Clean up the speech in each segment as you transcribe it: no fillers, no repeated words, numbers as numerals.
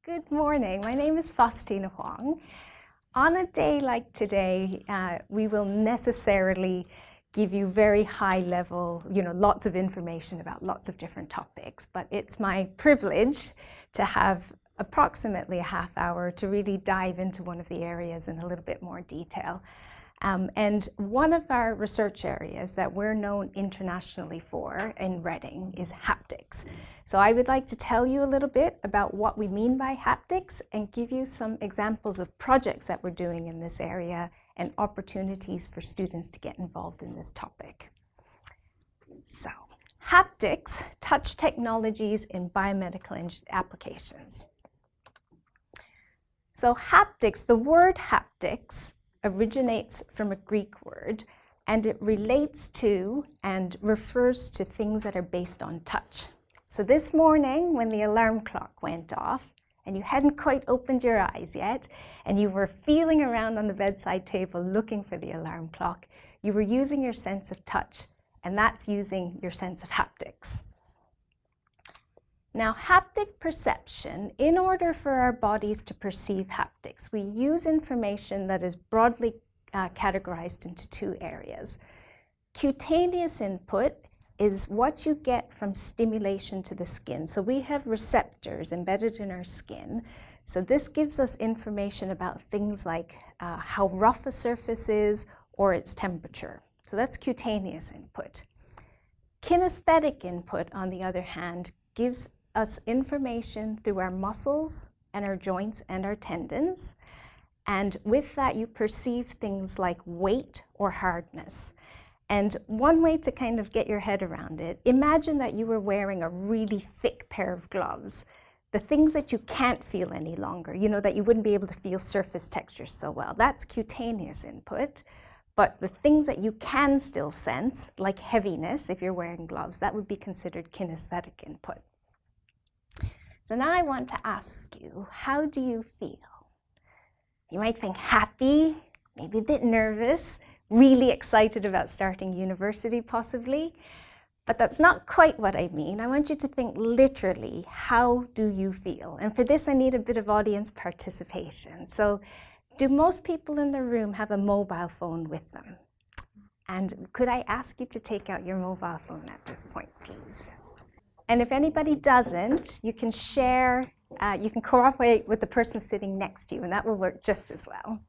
Good morning. My name is Faustina Hwang. On a day like today, we will necessarily give you very high level, lots of information about lots of different topics, but it's my privilege to have approximately a half hour to really dive into one of the areas in a little bit more detail. And one of our research areas that we're known internationally for in Reading is haptics. So I would like to tell you a little bit about what we mean by haptics and give you some examples of projects that we're doing in this area and opportunities for students to get involved in this topic. So, haptics, touch technologies in biomedical applications. So haptics, the word haptics originates from a Greek word, and it relates to and refers to things that are based on touch. So this morning, when the alarm clock went off, and you hadn't quite opened your eyes yet, and you were feeling around on the bedside table looking for the alarm clock, you were using your sense of touch, and that's using your sense of haptics. Now, haptic perception, in order for our bodies to perceive haptics, we use information that is broadly categorized into two areas. Cutaneous input is what you get from stimulation to the skin. So we have receptors embedded in our skin. So this gives us information about things like how rough a surface is or its temperature. So that's cutaneous input. Kinesthetic input, on the other hand, gives us information through our muscles and our joints and our tendons. And with that, you perceive things like weight or hardness. And one way to kind of get your head around it, imagine that you were wearing a really thick pair of gloves, the things that you can't feel any longer, that you wouldn't be able to feel surface texture so well. That's cutaneous input. But the things that you can still sense, like heaviness, if you're wearing gloves, that would be considered kinesthetic input. So now I want to ask you, how do you feel? You might think happy, maybe a bit nervous, really excited about starting university possibly, but that's not quite what I mean. I want you to think literally, how do you feel? And for this, I need a bit of audience participation. So do most people in the room have a mobile phone with them? And could I ask you to take out your mobile phone at this point, please? And if anybody doesn't, you can share, you can cooperate with the person sitting next to you, and that will work just as well.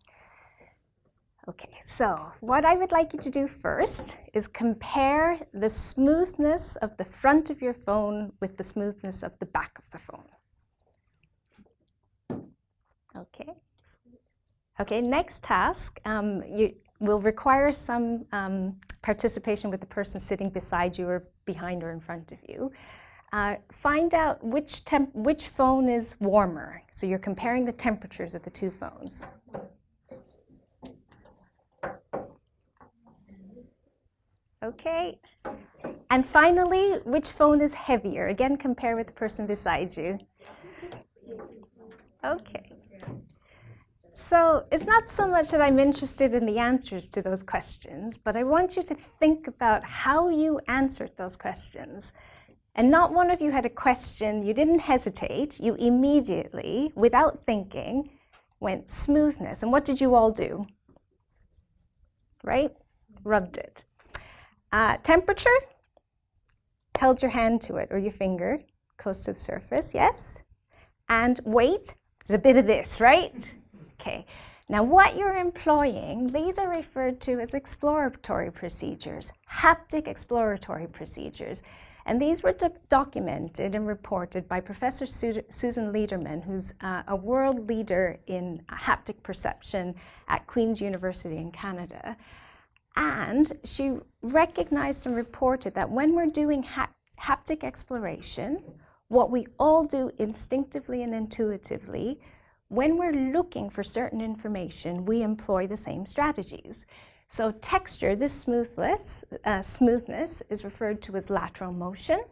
Okay, so what I would like you to do first is compare the smoothness of the front of your phone with the smoothness of the back of the phone. Okay. Okay, next task will require some participation with the person sitting beside you or behind or in front of you. Find out which phone is warmer. So you're comparing the temperatures of the two phones. Okay. And finally, which phone is heavier? Again, compare with the person beside you. Okay. So it's not so much that I'm interested in the answers to those questions, but I want you to think about how you answered those questions. And not one of you had a question, you didn't hesitate, you immediately, without thinking, went smoothness. And what did you all do? Right? Rubbed it. Temperature? Held your hand to it, or your finger, close to the surface, yes? And weight? There's a bit of this, right? Okay. Now what you're employing, these are referred to as exploratory procedures, haptic exploratory procedures. And these were documented and reported by Professor Susan Lederman, who's a world leader in haptic perception at Queen's University in Canada. And she recognized and reported that when we're doing haptic exploration, what we all do instinctively and intuitively, when we're looking for certain information, we employ the same strategies. So texture, this smoothness is referred to as lateral motion.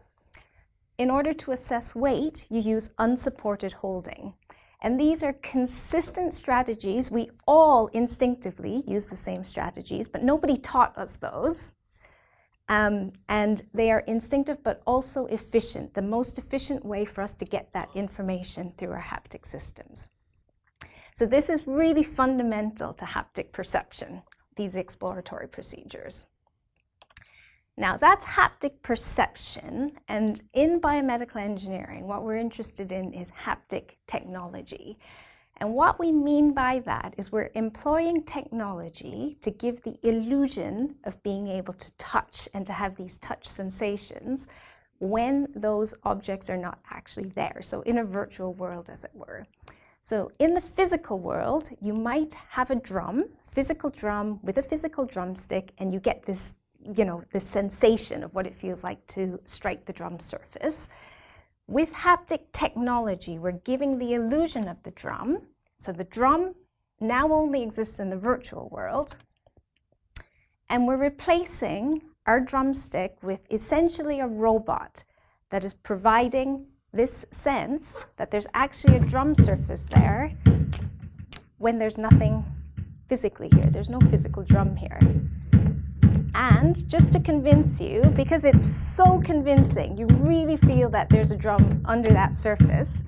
In order to assess weight, you use unsupported holding. And these are consistent strategies. We all instinctively use the same strategies, but nobody taught us those. And they are instinctive but also efficient, the most efficient way for us to get that information through our haptic systems. So this is really fundamental to haptic perception, these exploratory procedures. Now that's haptic perception, and in biomedical engineering, what we're interested in is haptic technology. And what we mean by that is we're employing technology to give the illusion of being able to touch and to have these touch sensations when those objects are not actually there. So in a virtual world, as it were. So in the physical world, you might have a drum, physical drum with a physical drumstick, and you get this, this sensation of what it feels like to strike the drum surface. With haptic technology, we're giving the illusion of the drum. So the drum now only exists in the virtual world, and we're replacing our drumstick with essentially a robot that is providing this sense that there's actually a drum surface there when there's nothing physically here. There's no physical drum here. And just to convince you, because it's so convincing, you really feel that there's a drum under that surface.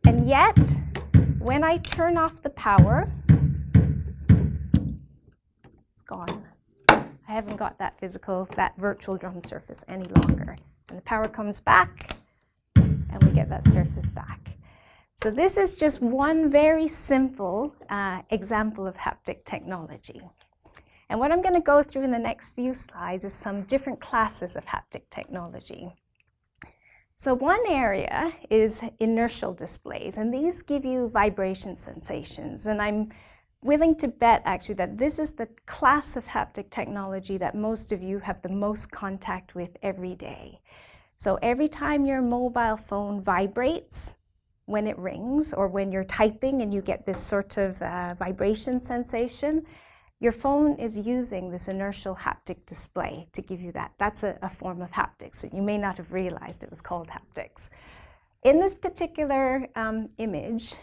And yet, when I turn off the power, it's gone. I haven't got that virtual drum surface any longer. And the power comes back, and we get that surface back. So this is just one very simple example of haptic technology. And what I'm going to go through in the next few slides is some different classes of haptic technology. So one area is inertial displays, and these give you vibration sensations. And I'm willing to bet actually that this is the class of haptic technology that most of you have the most contact with every day. So every time your mobile phone vibrates when it rings, or when you're typing and you get this sort of vibration sensation, your phone is using this inertial haptic display to give you that. That's a form of haptics. So you may not have realized it was called haptics. In this particular image,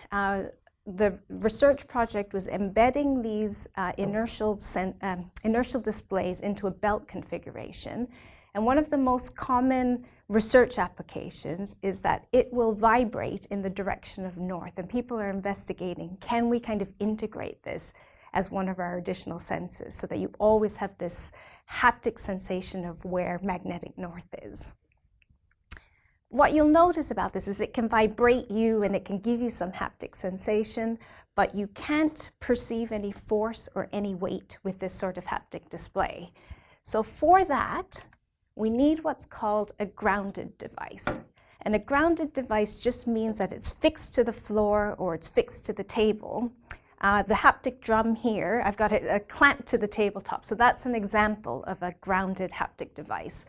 the research project was embedding these inertial displays into a belt configuration. And one of the most common research applications is that it will vibrate in the direction of north. And people are investigating, can we kind of integrate this as one of our additional senses so that you always have this haptic sensation of where magnetic north is. What you'll notice about this is it can vibrate you and it can give you some haptic sensation, but you can't perceive any force or any weight with this sort of haptic display. So for that, we need what's called a grounded device. And a grounded device just means that it's fixed to the floor or it's fixed to the table. The haptic drum here, I've got it clamped to the tabletop. So that's an example of a grounded haptic device.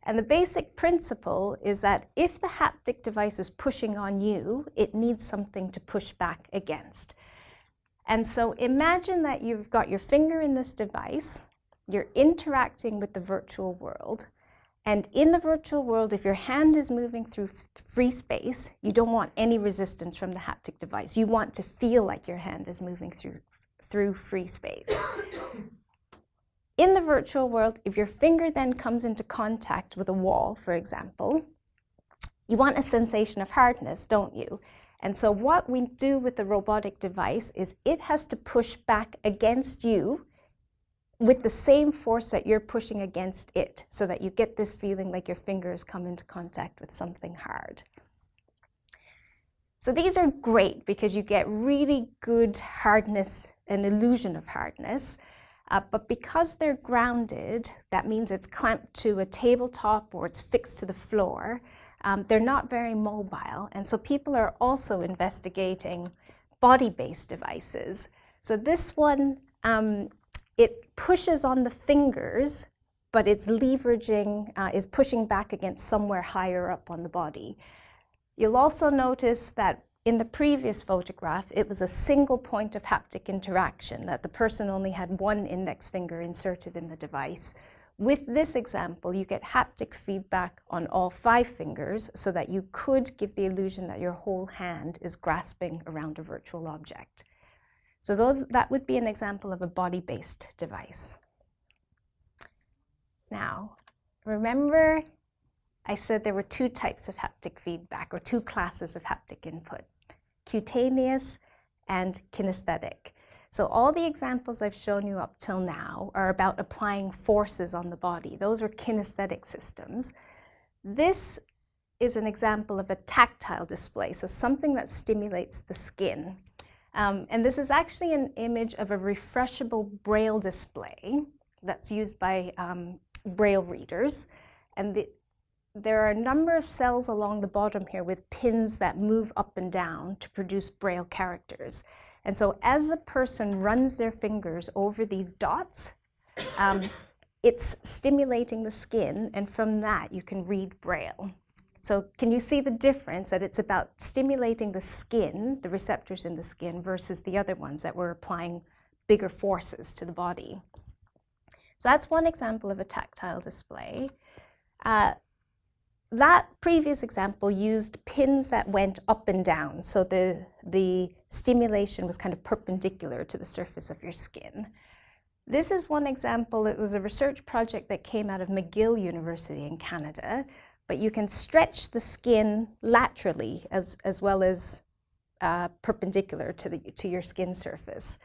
And the basic principle is that if the haptic device is pushing on you, it needs something to push back against. And so imagine that you've got your finger in this device, you're interacting with the virtual world. And in the virtual world, if your hand is moving through free space, you don't want any resistance from the haptic device. You want to feel like your hand is moving through free space. In the virtual world, if your finger then comes into contact with a wall, for example, you want a sensation of hardness, don't you? And so what we do with the robotic device is it has to push back against you with the same force that you're pushing against it, so that you get this feeling like your fingers come into contact with something hard. So these are great because you get really good hardness, an illusion of hardness, but because they're grounded, that means it's clamped to a tabletop or it's fixed to the floor, they're not very mobile. And so people are also investigating body-based devices. So this one, it pushes on the fingers, but it's leveraging, is pushing back against somewhere higher up on the body. You'll also notice that in the previous photograph, it was a single point of haptic interaction, that the person only had one index finger inserted in the device. With this example, you get haptic feedback on all 5 fingers so that you could give the illusion that your whole hand is grasping around a virtual object. So that would be an example of a body-based device. Now, remember I said there were two types of haptic feedback, or two classes of haptic input, cutaneous and kinesthetic. So all the examples I've shown you up till now are about applying forces on the body. Those are kinesthetic systems. This is an example of a tactile display, so something that stimulates the skin. And this is actually an image of a refreshable braille display that's used by braille readers. And there are a number of cells along the bottom here with pins that move up and down to produce braille characters. And so as a person runs their fingers over these dots, it's stimulating the skin, and from that you can read braille. So can you see the difference, that it's about stimulating the skin, the receptors in the skin, versus the other ones that were applying bigger forces to the body? So that's one example of a tactile display. That previous example used pins that went up and down, so the stimulation was kind of perpendicular to the surface of your skin. This is one example. It was a research project that came out of McGill University in Canada, but you can stretch the skin laterally as well as perpendicular to your skin surface.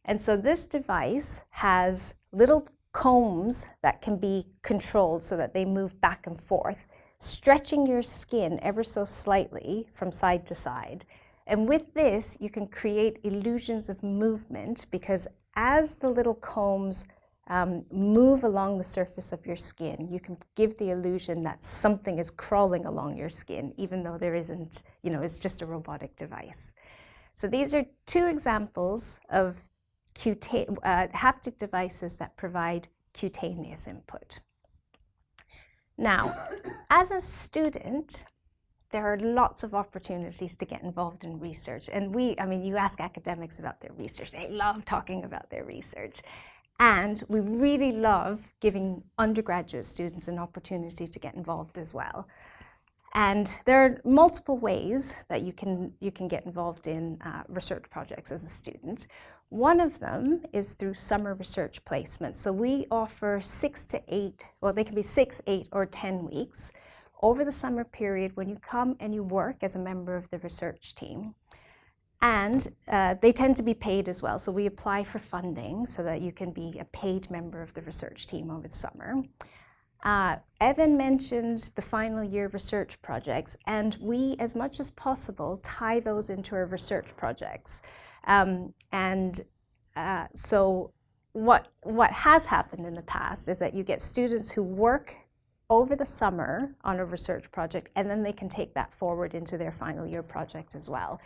And so this device has little combs that can be controlled so that they move back and forth, stretching your skin ever so slightly from side to side. And with this, you can create illusions of movement, because as the little combs move along the surface of your skin, you can give the illusion that something is crawling along your skin, even though there isn't, it's just a robotic device. So these are two examples of haptic devices that provide cutaneous input. Now, as a student, there are lots of opportunities to get involved in research. And you ask academics about their research, they love talking about their research. And we really love giving undergraduate students an opportunity to get involved as well. And there are multiple ways that you can get involved in research projects as a student. One of them is through summer research placements. So we offer 6 to 8, well, they can be 6, 8, or 10 weeks over the summer period when you come and you work as a member of the research team. And they tend to be paid as well. So we apply for funding so that you can be a paid member of the research team over the summer. Evan mentioned the final year research projects, and we, as much as possible, tie those into our research projects. So what has happened in the past is that you get students who work over the summer on a research project, and then they can take that forward into their final year project as well.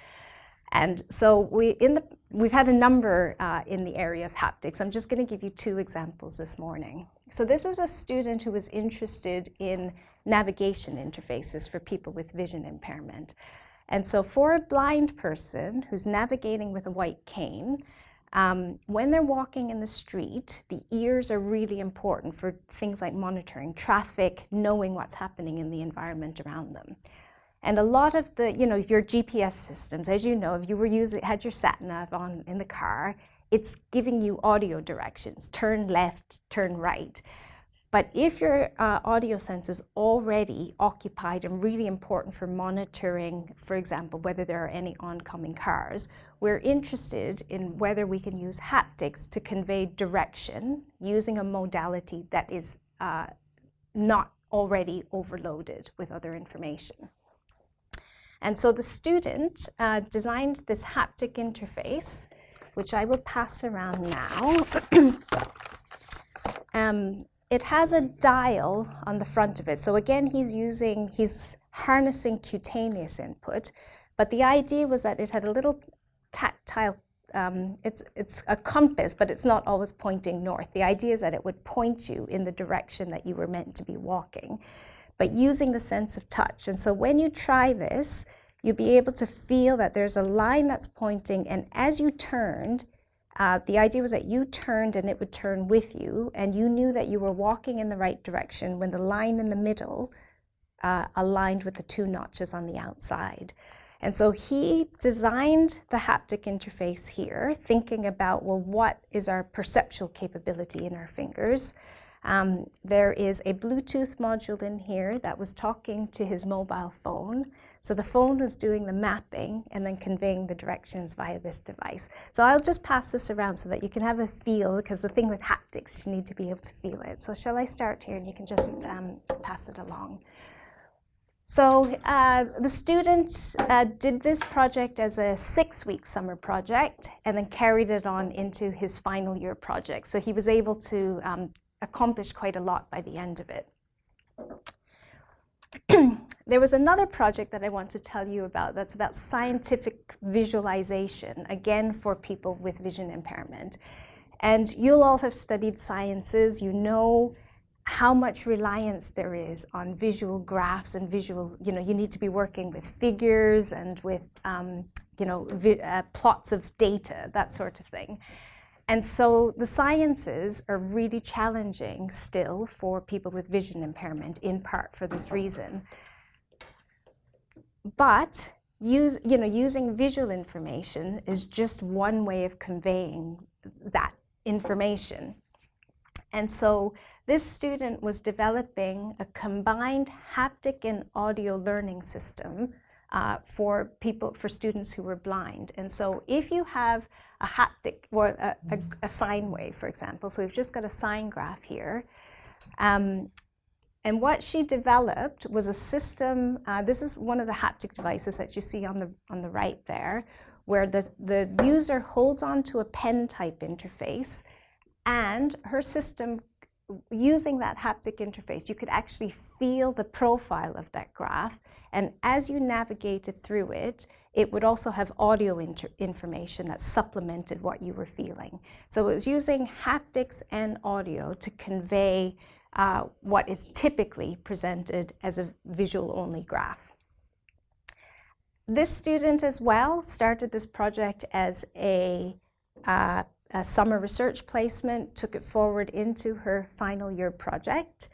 And so we've had a number in the area of haptics. I'm just going to give you 2 examples this morning. So this is a student who was interested in navigation interfaces for people with vision impairment. And so for a blind person who's navigating with a white cane, when they're walking in the street, the ears are really important for things like monitoring traffic, knowing what's happening in the environment around them. And a lot of the, your GPS systems, as you know, if you had your sat-nav on in the car, it's giving you audio directions, turn left, turn right. But if your audio sense is already occupied and really important for monitoring, for example, whether there are any oncoming cars, we're interested in whether we can use haptics to convey direction using a modality that is not already overloaded with other information. And so the student designed this haptic interface, which I will pass around now. It has a dial on the front of it. So again, he's harnessing cutaneous input, but the idea was that it had a little tactile, it's a compass, but it's not always pointing north. The idea is that it would point you in the direction that you were meant to be walking, but using the sense of touch. And so when you try this, you'll be able to feel that there's a line that's pointing, and as you turned, the idea was that you turned and it would turn with you, and you knew that you were walking in the right direction when the line in the middle aligned with the 2 notches on the outside. And so he designed the haptic interface here, thinking about, well, what is our perceptual capability in our fingers? There is a Bluetooth module in here that was talking to his mobile phone. So the phone was doing the mapping and then conveying the directions via this device. So I'll just pass this around so that you can have a feel, because the thing with haptics, you need to be able to feel it. So shall I start here and you can just pass it along. So the student did this project as a 6-week summer project and then carried it on into his final year project. So he was able to accomplish quite a lot by the end of it. There was another project that I want to tell you about that's about scientific visualization, again for people with vision impairment. And you'll all have studied sciences, you know how much reliance there is on visual graphs and visual, you need to be working with figures and with, plots of data, that sort of thing. And so the sciences are really challenging still for people with vision impairment, in part for this reason. But using visual information is just one way of conveying that information. And so this student was developing a combined haptic and audio learning system for students who were blind. And so if you have a haptic or a sine wave, for example, so we've just got a sine graph here, and what she developed was a system, this is one of the haptic devices that you see on the right there, where the user holds onto a pen type interface, and her system, using that haptic interface, you could actually feel the profile of that graph, and as you navigated through it, it would also have audio information that supplemented what you were feeling. So it was using haptics and audio to convey what is typically presented as a visual-only graph. This student as well started this project as a summer research placement, took it forward into her final year project.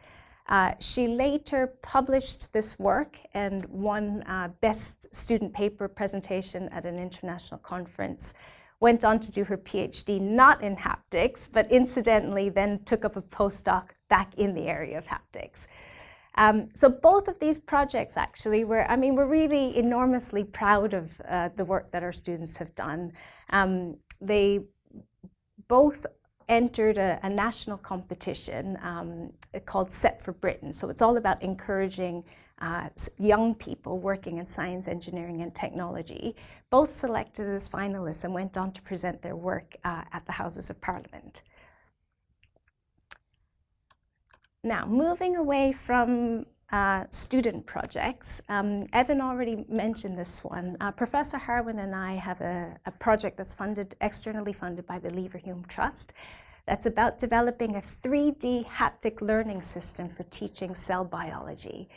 She later published this work and won Best Student Paper Presentation at an international conference. Went on to do her PhD not in haptics, but incidentally then took up a postdoc back in the area of haptics. So both of these projects actually we're really enormously proud of the work that our students have done. They both entered a national competition called Set for Britain. So it's all about encouraging young people working in science, engineering, and technology. Both selected as finalists and went on to present their work at the Houses of Parliament. Now, moving away from student projects, Evan already mentioned this one. Professor Harwin and I have a project that's externally funded by the Leverhulme Trust that's about developing a 3D haptic learning system for teaching cell biology.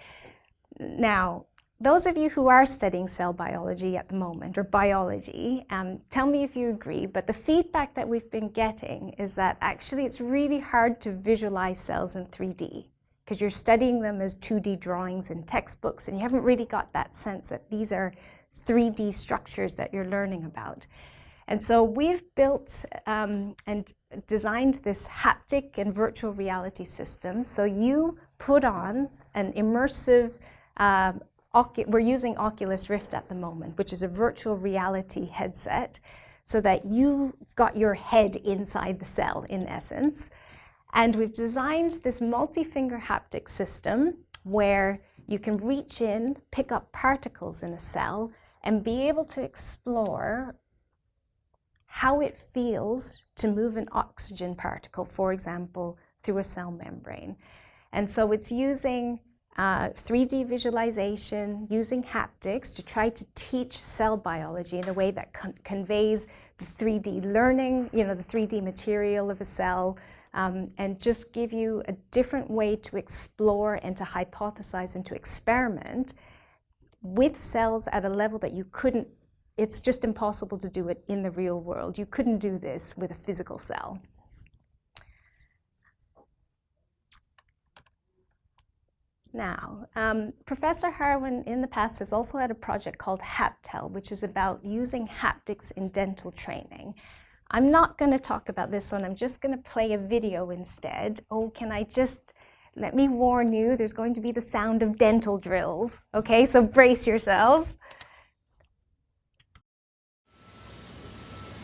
Now, those of you who are studying cell biology at the moment, or biology, tell me if you agree, but the feedback that we've been getting is that actually it's really hard to visualize cells in 3D, because you're studying them as 2D drawings in textbooks, and you haven't really got that sense that these are 3D structures that you're learning about. And so we've built and designed this haptic and virtual reality system. So you put on an immersive, we're using Oculus Rift at the moment, which is a virtual reality headset, so that you've got your head inside the cell, in essence. And we've designed this multi-finger haptic system where you can reach in, pick up particles in a cell, and be able to explore how it feels to move an oxygen particle, for example, through a cell membrane. And so it's using 3D visualization, using haptics to try to teach cell biology in a way that conveys the 3D learning, the 3D material of a cell, and just give you a different way to explore and to hypothesize and to experiment with cells at a level that you couldn't. It's just impossible to do it in the real world. You couldn't do this with a physical cell. Now, Professor Harwin in the past has also had a project called Haptel, which is about using haptics in dental training. I'm not going to talk about this one. I'm just going to play a video instead. Oh, let me warn you, there's going to be the sound of dental drills. Okay, so brace yourselves.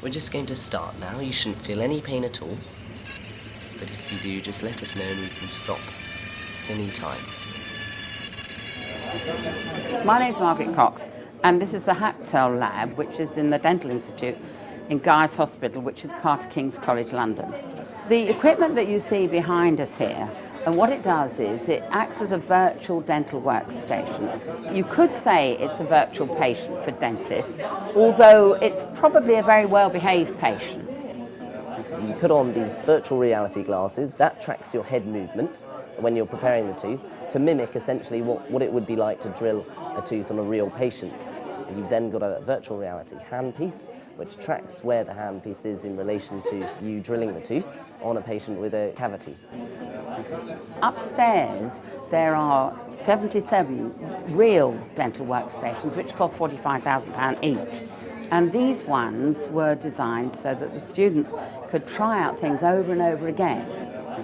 We're just going to start now. You shouldn't feel any pain at all. But if you do, just let us know and we can stop at any time. My name's Margaret Cox, and this is the Tactile Lab, which is in the Dental Institute in Guy's Hospital, which is part of King's College London. The equipment that you see behind us here, and what it does is it acts as a virtual dental workstation. You could say it's a virtual patient for dentists, although it's probably a very well-behaved patient. You put on these virtual reality glasses, that tracks your head movement when you're preparing the tooth to mimic essentially what it would be like to drill a tooth on a real patient. You've then got a virtual reality handpiece which tracks where the handpiece is in relation to you drilling the tooth on a patient with a cavity. Upstairs there are 77 real dental workstations which cost £45,000 each. And these ones were designed so that the students could try out things over and over again.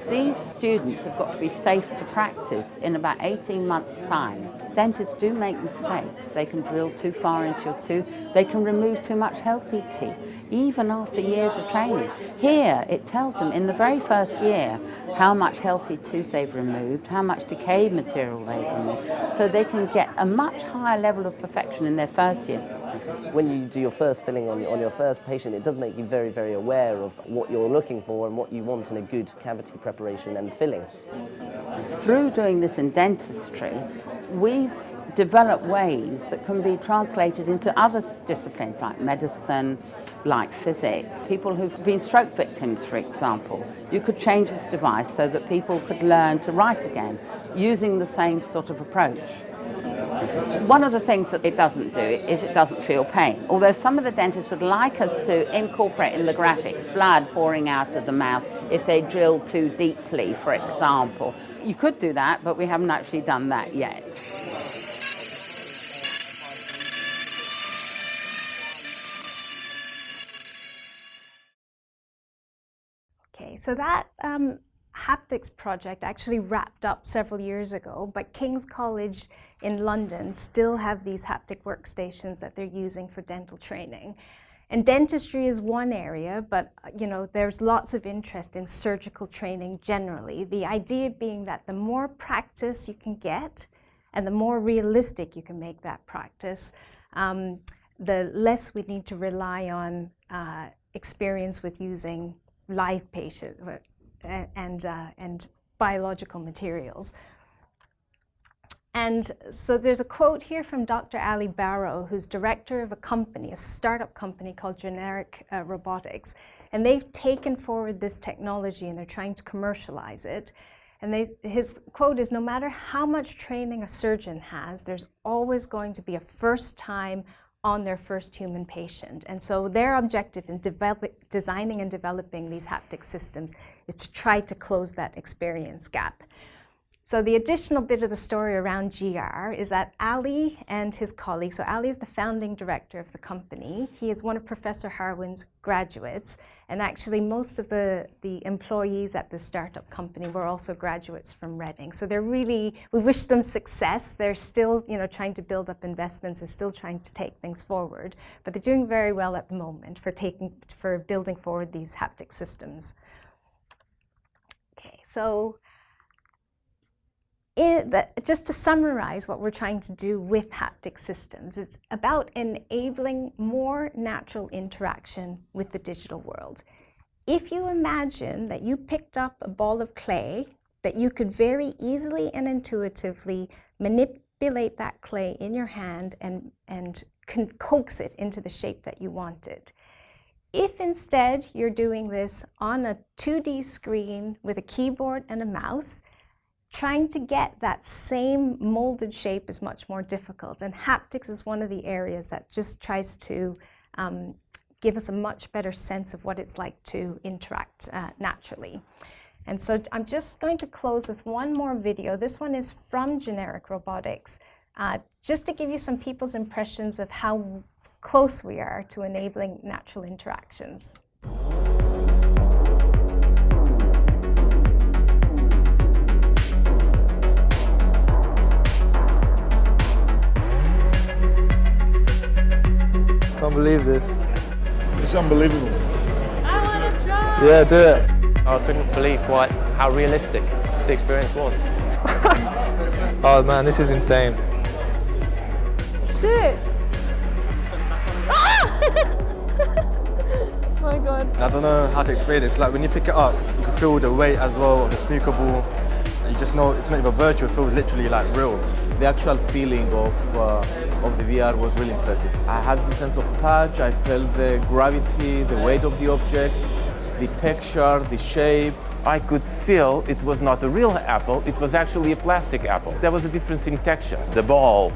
These students have got to be safe to practice in about 18 months' time. Dentists do make mistakes. They can drill too far into your tooth. They can remove too much healthy teeth, even after years of training. Here, it tells them in the very first year how much healthy tooth they've removed, how much decayed material they've removed, so they can get a much higher level of perfection in their first year. When you do your first filling on your first patient, it does make you very, very aware of what you're looking for and what you want in a good cavity preparation and filling. Through doing this in dentistry, we've developed ways that can be translated into other disciplines like medicine, like physics. People who've been stroke victims, for example, you could change this device so that people could learn to write again using the same sort of approach. One of the things that it doesn't do is it doesn't feel pain, although some of the dentists would like us to incorporate in the graphics blood pouring out of the mouth if they drill too deeply, for example. You could do that, but we haven't actually done that yet. Okay, so that Haptics project actually wrapped up several years ago, but King's College in London still have these haptic workstations that they're using for dental training. And dentistry is one area, but there's lots of interest in surgical training generally. The idea being that the more practice you can get and the more realistic you can make that practice, the less we need to rely on experience with using live patients and biological materials. And so there's a quote here from Dr. Ali Barrow, who's director of a startup company called Generic Robotics. And they've taken forward this technology and they're trying to commercialize it. And his quote is, "No matter how much training a surgeon has, there's always going to be a first time on their first human patient." And so their objective in designing and developing these haptic systems is to try to close that experience gap. So the additional bit of the story around GR is that Ali and his colleagues, so Ali is the founding director of the company. He is one of Professor Harwin's graduates, and actually most of the employees at this startup company were also graduates from Reading. So we wish them success. They're still, trying to build up investments and still trying to take things forward, but they're doing very well at the moment for building forward these haptic systems. Okay, so just to summarize what we're trying to do with haptic systems, it's about enabling more natural interaction with the digital world. If you imagine that you picked up a ball of clay, that you could very easily and intuitively manipulate that clay in your hand and can coax it into the shape that you wanted. If instead you're doing this on a 2D screen with a keyboard and a mouse, trying to get that same molded shape is much more difficult, and haptics is one of the areas that just tries to give us a much better sense of what it's like to interact naturally. And so I'm just going to close with one more video. This one is from Generic Robotics, just to give you some people's impressions of how close we are to enabling natural interactions. believe this. It's unbelievable. I want to try! Yeah, do it. I couldn't believe quite how realistic the experience was. Oh man, this is insane. Shit! Oh my god. I don't know how to explain it. It's like when you pick it up, you can feel the weight as well of the snooker ball. You just know it's not even virtual, it feels literally like real. The actual feeling of the VR was really impressive. I had the sense of touch, I felt the gravity, the weight of the objects, the texture, the shape. I could feel it was not a real apple, it was actually a plastic apple. There was a difference in texture. The ball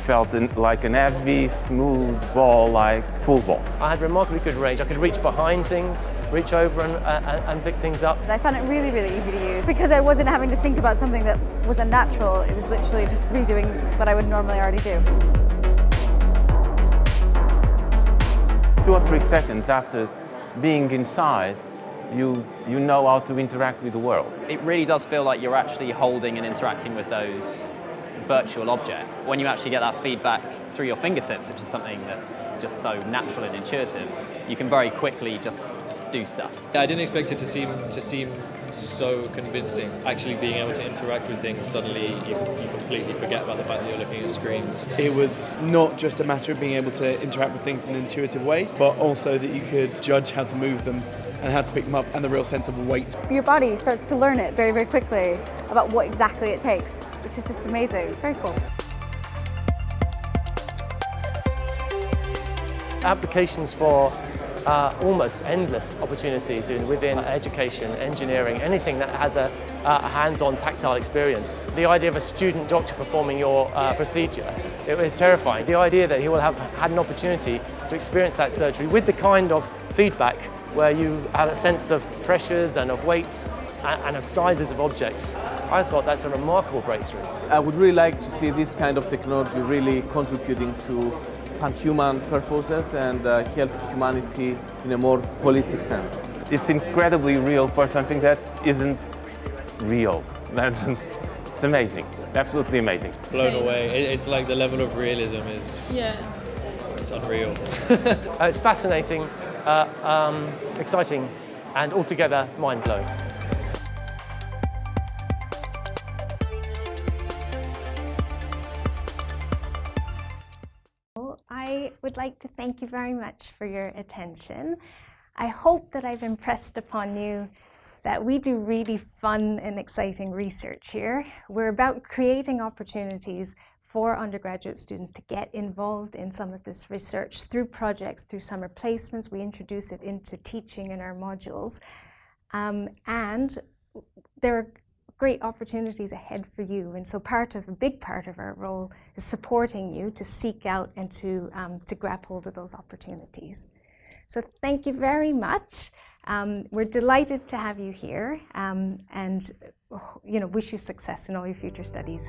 felt like an heavy, smooth ball, like pool ball. I had remarkably good range. I could reach behind things, reach over and pick things up. I found it really, really easy to use because I wasn't having to think about something that was unnatural. It was literally just redoing what I would normally already do. 2 or 3 seconds after being inside, you know how to interact with the world. It really does feel like you're actually holding and interacting with those virtual objects. When you actually get that feedback through your fingertips, which is something that's just so natural and intuitive, you can very quickly just do stuff. I didn't expect it to seem so convincing. Actually being able to interact with things, suddenly you completely forget about the fact that you're looking at screens. It was not just a matter of being able to interact with things in an intuitive way, but also that you could judge how to move them and how to pick them up, and the real sense of weight. Your body starts to learn it very, very quickly about what exactly it takes, which is just amazing. It's very cool. Applications for almost endless opportunities within education, engineering, anything that has a hands-on tactile experience. The idea of a student doctor performing your procedure, it was terrifying. The idea that he will have had an opportunity to experience that surgery with the kind of feedback where you have a sense of pressures and of weights and of sizes of objects. I thought that's a remarkable breakthrough. I would really like to see this kind of technology really contributing to pan-human purposes and help humanity in a more holistic sense. It's incredibly real for something that isn't real. It's amazing, absolutely amazing. Blown away. It's like the level of realism is... Yeah. It's unreal. It's fascinating, exciting, and altogether mind-blowing. I would like to thank you very much for your attention. I hope that I've impressed upon you that we do really fun and exciting research here. We're about creating opportunities for undergraduate students to get involved in some of this research through projects, through summer placements. We introduce it into teaching in our modules. And there are great opportunities ahead for you. And so a big part of our role is supporting you to seek out and to grab hold of those opportunities. So thank you very much. We're delighted to have you here and wish you success in all your future studies.